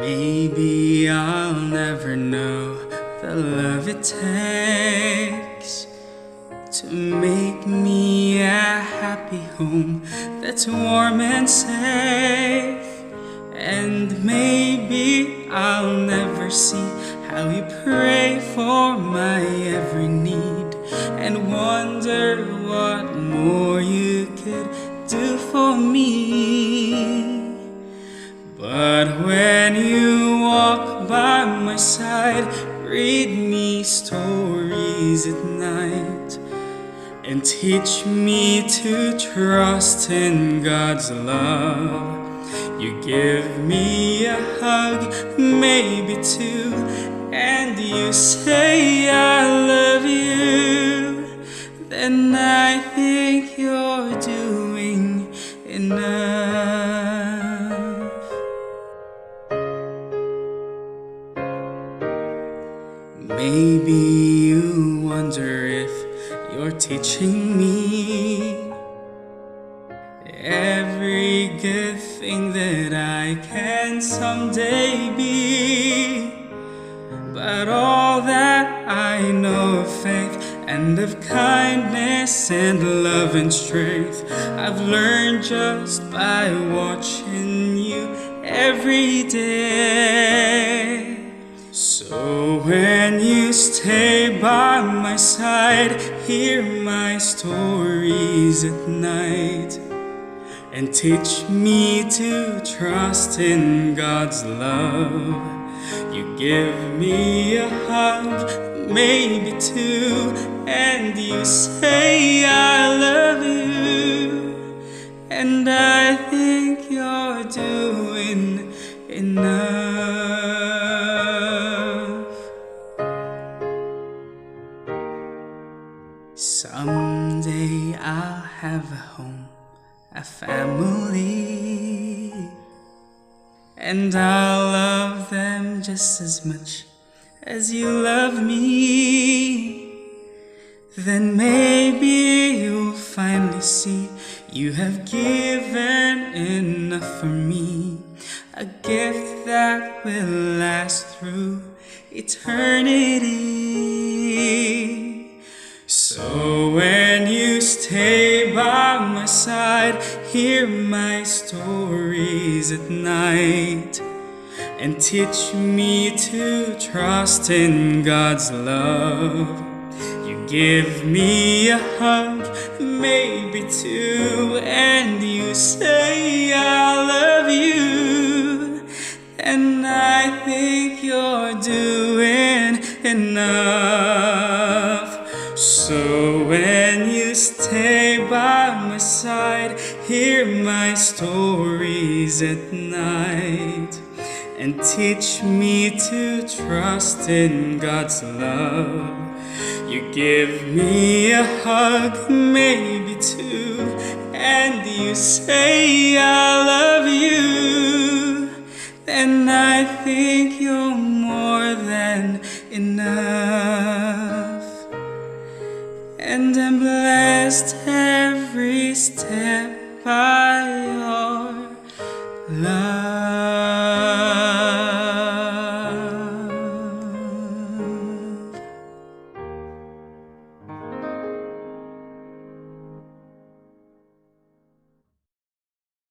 Maybe I'll never know the love it takes to make me a happy home that's warm and safe. And maybe I'll never see how you pray for my every need, and wonder what more you could do for me. But when you walk by my side, read me stories at night, and teach me to trust in God's love. You give me a hug, maybe two, and you say I love you. Then I think you're doing enough. Maybe you wonder if you're teaching me every good thing that I can someday be. But all that I know of faith and of kindness and love and strength, I've learned just by watching you every day. So when you stay by my side, hear my stories at night, and teach me to trust in God's love. You give me a hug, maybe two, and you say I love you. And I think you're doing enough. Someday I'll have a home, a family, and I'll love them just as much as you love me. Then maybe you'll finally see you have given enough for me, a gift that will last through eternity. So when you stay by my side, hear my stories at night, and teach me to trust in God's love. You give me a hug, maybe two, and you say I love you. And I think you're doing enough. So when you stay by my side, hear my stories at night, and teach me to trust in God's love. You give me a hug, maybe two, and you say I love you. Then I think you're more than enough. And I'm blessed every step